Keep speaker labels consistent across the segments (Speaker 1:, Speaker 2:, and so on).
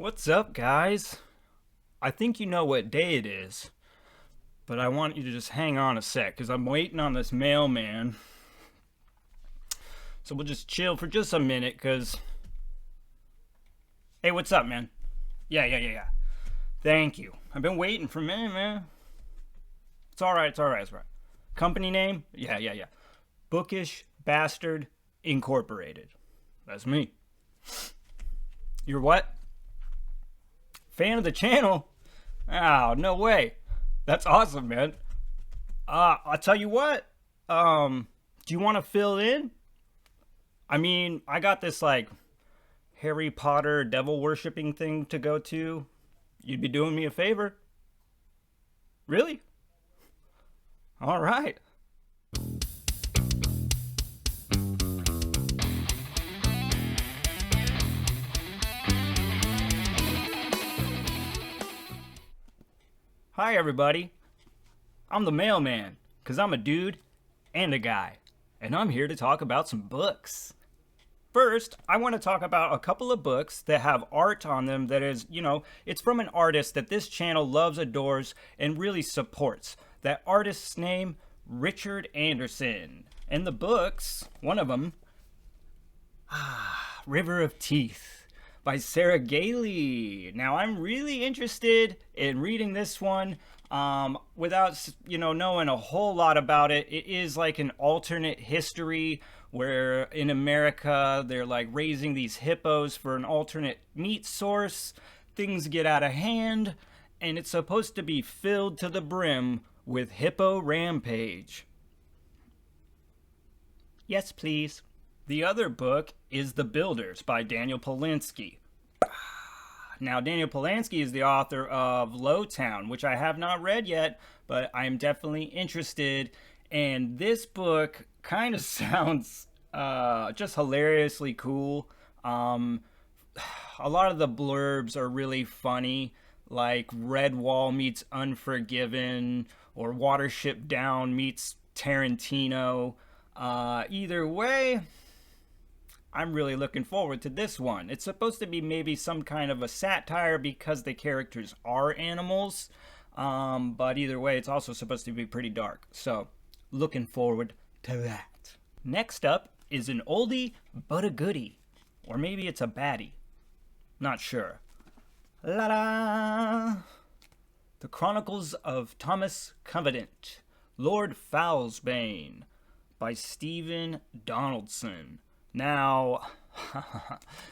Speaker 1: What's up, guys? I think you know what day it is, but I want you to just hang on a sec because I'm waiting on this mailman. So we'll just chill for just a minute because. Hey, what's up, man? Yeah. Thank you. I've been waiting for a minute, man. It's alright. Company name? Yeah. Bookish Bastard Incorporated. That's me. You're what? Fan of the channel? Oh, no way. That's awesome, man. I'll tell you what. Do you want to fill in? I mean, I got this like Harry Potter devil worshipping thing to go to. You'd be doing me a favor. Really? All right. Hi, everybody. I'm the mailman, because I'm a dude and a guy, and I'm here to talk about some books. First, I want to talk about a couple of books that have art on them that is, it's from an artist that this channel loves, adores, and really supports. That artist's name, Richard Anderson. And the books, one of them, River of Teeth by Sarah Gailey. Now, I'm really interested in reading this one without, knowing a whole lot about it. It is like an alternate history where in America they're like raising these hippos for an alternate meat source. Things get out of hand, and it's supposed to be filled to the brim with hippo rampage. Yes, please. The other book is The Builders by Daniel Polinsky. Now, Daniel Polinsky is the author of Lowtown, which I have not read yet, but I am definitely interested. And this book kind of sounds just hilariously cool. A lot of the blurbs are really funny, like Redwall meets Unforgiven, or Watership Down meets Tarantino. Either way, I'm really looking forward to this one. It's supposed to be maybe some kind of a satire because the characters are animals. But either way, it's also supposed to be pretty dark. So, looking forward to that. Next up is an oldie but a goodie. Or maybe it's a baddie. Not sure. La la! The Chronicles of Thomas Covenant, Lord Foulsbane by Stephen Donaldson. Now,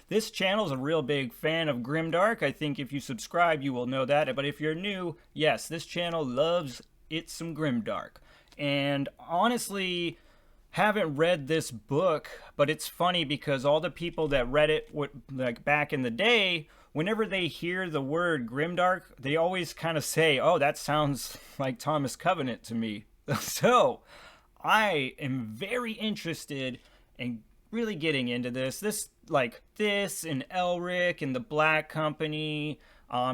Speaker 1: this channel is a real big fan of grimdark. I think if you subscribe, you will know that. But if you're new, yes, this channel loves it some grimdark. And honestly, haven't read this book, but it's funny because all the people that read it, like back in the day, whenever they hear the word grimdark, they always kind of say, "Oh, that sounds like Thomas Covenant to me." So, I am very interested in really getting into this and Elric and the Black Company,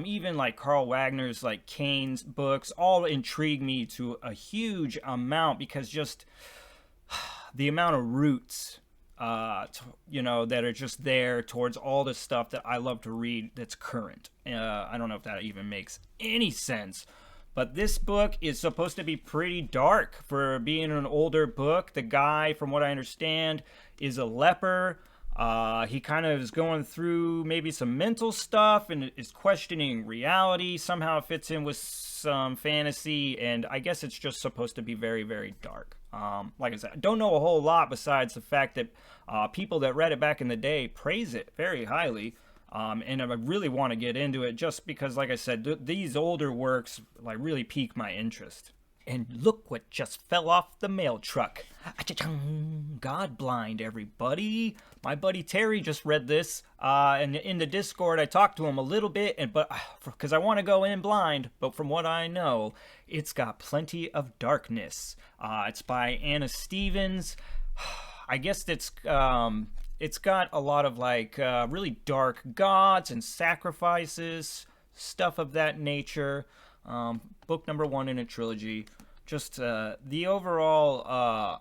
Speaker 1: even like Carl Wagner's like Kane's books, all intrigue me to a huge amount because just the amount of roots, that are just there towards all the stuff that I love to read that's current. I don't know if that even makes any sense. But this book is supposed to be pretty dark for being an older book. The guy, from what I understand, is a leper. He kind of is going through maybe some mental stuff and is questioning reality. Somehow it fits in with some fantasy, and I guess it's just supposed to be very, very dark. Like I said, I don't know a whole lot besides the fact that people that read it back in the day praise it very highly. And I really want to get into it just because, like I said, these older works like really pique my interest. And look what just fell off the mail truck. God blind, everybody. My buddy Terry just read this, and in the Discord I talked to him a little bit, but because I want to go in blind, but from what I know, it's got plenty of darkness. It's by Anna Stevens. I guess it's got a lot of like really dark gods and sacrifices, stuff of that nature. Book number 1 in a trilogy. Just the overall,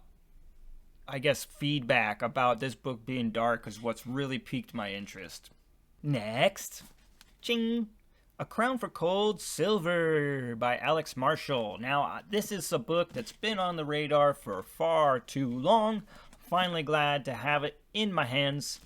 Speaker 1: I guess, feedback about this book being dark is what's really piqued my interest. Next, Ching! A Crown for Cold Silver by Alex Marshall. Now, this is a book that's been on the radar for far too long. Finally glad to have it in my hands.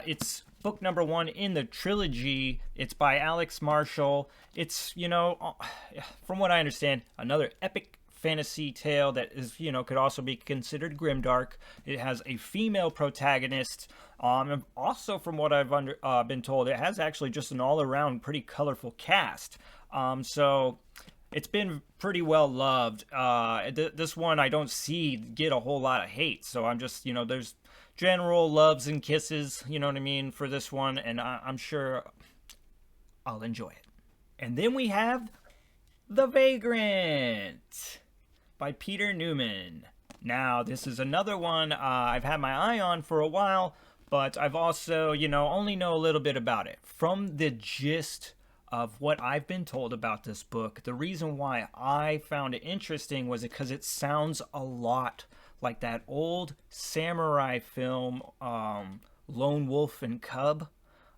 Speaker 1: It's book number 1 in the trilogy. It's by Alex Marshall. It's, from what I understand, another epic fantasy tale that is, could also be considered grimdark. It has a female protagonist. And also, from what I've been told, it has actually just an all-around pretty colorful cast. So it's been pretty well loved. This one I don't see get a whole lot of hate. So I'm just, there's general loves and kisses, you know what I mean, for this one. And I'm sure I'll enjoy it. And then we have The Vagrant by Peter Newman. Now, this is another one I've had my eye on for a while, but I've also, only know a little bit about it. From the gist of what I've been told about this book, the reason why I found it interesting was because it sounds a lot like that old samurai film, Lone Wolf and Cub.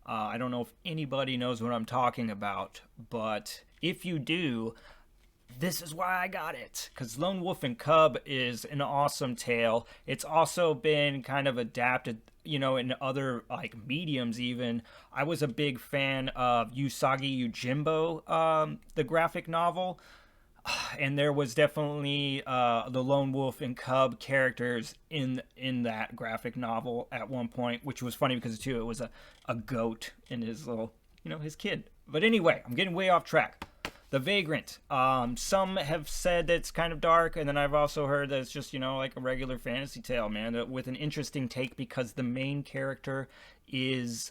Speaker 1: I don't know if anybody knows what I'm talking about, but if you do, this is why I got it, because Lone Wolf and Cub is an awesome tale. It's also been kind of adapted, in other mediums even. I was a big fan of Usagi Yojimbo, the graphic novel, and there was definitely the Lone Wolf and Cub characters in that graphic novel at one point, which was funny because too it was a goat and his little, his kid. But anyway, I'm getting way off track. The Vagrant. Some have said that it's kind of dark, and then I've also heard that it's just, like a regular fantasy tale, man, with an interesting take because the main character is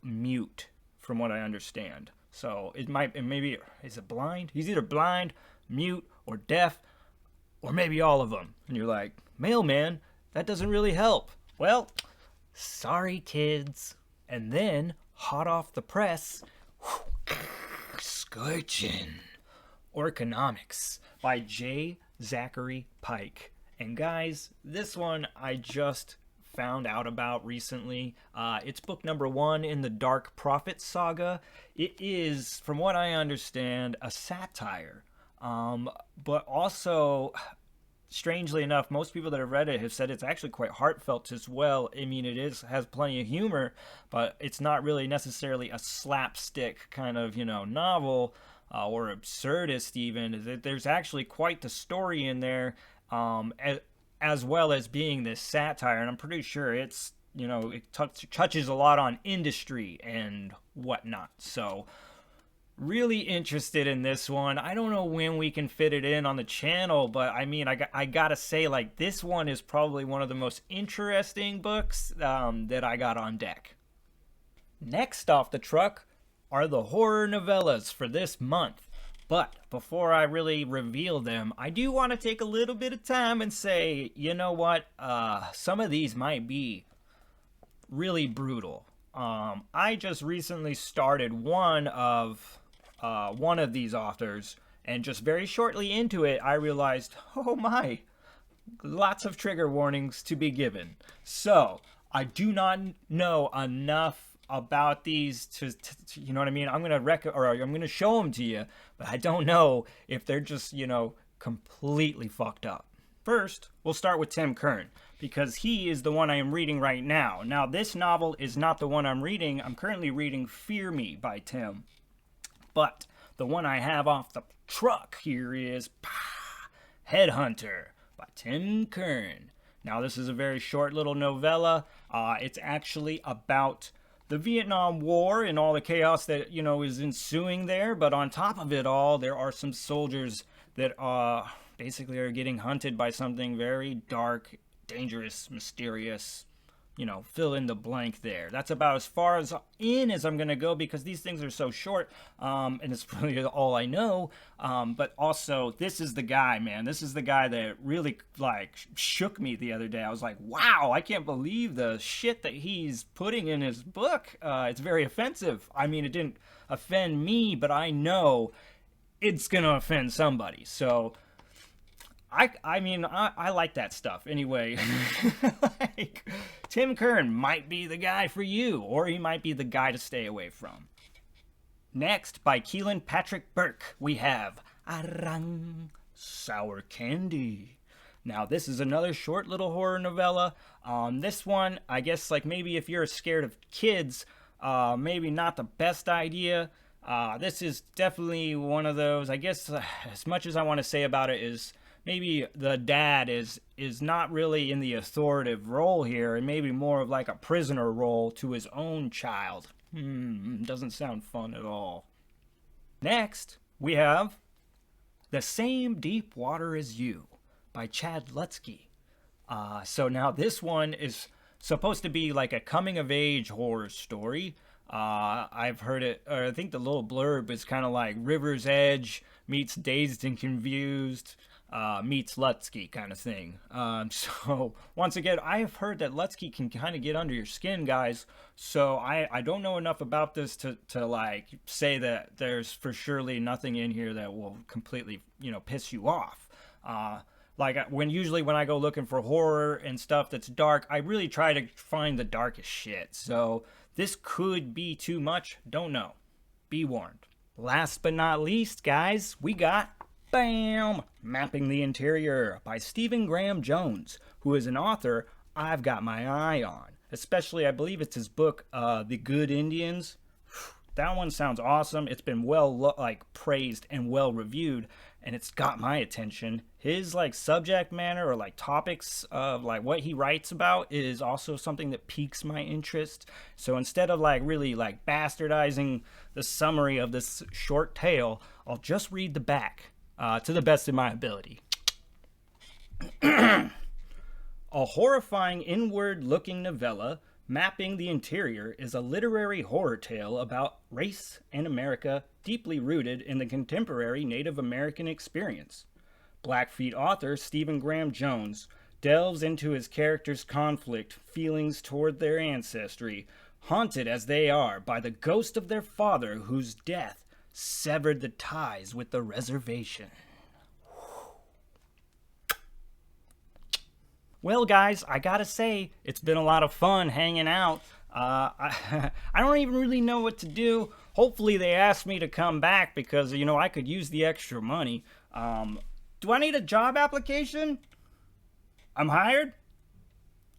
Speaker 1: mute, from what I understand. So maybe, is it blind? He's either blind, mute, or deaf, or maybe all of them. And you're like, Mailman, that doesn't really help. Well, sorry, kids. And then, hot off the press, Excursion, Orconomics by J. Zachary Pike. And guys, this one I just found out about recently. It's book number 1 in the Dark Prophet saga. It is, from what I understand, a satire. But also, strangely enough, most people that have read it have said it's actually quite heartfelt as well. I mean, has plenty of humor, but it's not really necessarily a slapstick kind of, novel or absurdist even. There's actually quite the story in there, as well as being this satire. And I'm pretty sure it's, it touches a lot on industry and whatnot. So really interested in this one. I don't know when we can fit it in on the channel, but I mean, I gotta say, this one is probably one of the most interesting books that I got on deck. Next off the truck are the horror novellas for this month. But before I really reveal them, I do want to take a little bit of time and say, you know what, some of these might be really brutal. I just recently started one of these authors, and just very shortly into it, I realized, oh my, lots of trigger warnings to be given. So I do not know enough about these to you know what I mean. I'm gonna show them to you, but I don't know if they're just completely fucked up. First, we'll start with Tim Kern, because he is the one I am reading right now. Now, this novel is not the one I'm reading. I'm currently reading Fear Me by Tim. But the one I have off the truck here is Headhunter by Tim Kern. Now, this is a very short little novella. It's actually about the Vietnam War and all the chaos that, is ensuing there. But on top of it all, there are some soldiers that basically are getting hunted by something very dark, dangerous, mysterious, fill in the blank there. That's about as far as I'm going to go, because these things are so short, and it's really all I know. But also, this is the guy, man. This is the guy that really, shook me the other day. I was like, wow, I can't believe the shit that he's putting in his book. It's very offensive. I mean, it didn't offend me, but I know it's going to offend somebody. So I mean, I like that stuff. Anyway, Tim Kern might be the guy for you, or he might be the guy to stay away from. Next, by Keelan Patrick Burke, we have Arang, Sour Candy. Now, this is another short little horror novella. This one, I guess, like maybe if you're scared of kids, maybe not the best idea. This is definitely one of those, I guess, as much as I want to say about it is maybe the dad is not really in the authoritative role here and maybe more of like a prisoner role to his own child. Doesn't sound fun at all. Next, we have The Same Deep Water as You by Chad Lutsky. So now this one is supposed to be like a coming-of-age horror story. I've heard it, or I think the little blurb is kind of like River's Edge meets Dazed and Confused meets Lutsky kind of thing. So once again, I've heard that Lutsky can kind of get under your skin, guys. So I don't know enough about this to like say that there's for surely nothing in here that will completely, piss you off. Like usually when I go looking for horror and stuff that's dark, I really try to find the darkest shit. So this could be too much. Don't know. Be warned. Last but not least, guys, we got BAM! Mapping the Interior by Stephen Graham Jones, who is an author I've got my eye on. Especially, I believe it's his book, The Good Indians. That one sounds awesome. It's been praised and well reviewed, and it's got my attention. His subject matter or topics of what he writes about is also something that piques my interest. So instead of really bastardizing the summary of this short tale, I'll just read the back to the best of my ability. A horrifying inward-looking novella, Mapping the Interior, is a literary horror tale about race and America deeply rooted in the contemporary Native American experience. Blackfeet author Stephen Graham Jones delves into his characters' conflict, feelings toward their ancestry, haunted as they are by the ghost of their father whose death severed the ties with the reservation. Well, guys, I gotta say, it's been a lot of fun hanging out. I don't even really know what to do. Hopefully they ask me to come back because, I could use the extra money. Do I need a job application? I'm hired?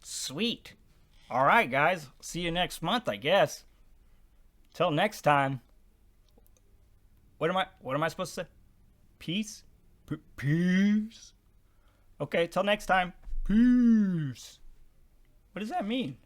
Speaker 1: Sweet. All right, guys. See you next month, I guess. Till next time. What am I supposed to say? Peace? Peace? Okay, till next time. Peace. What does that mean?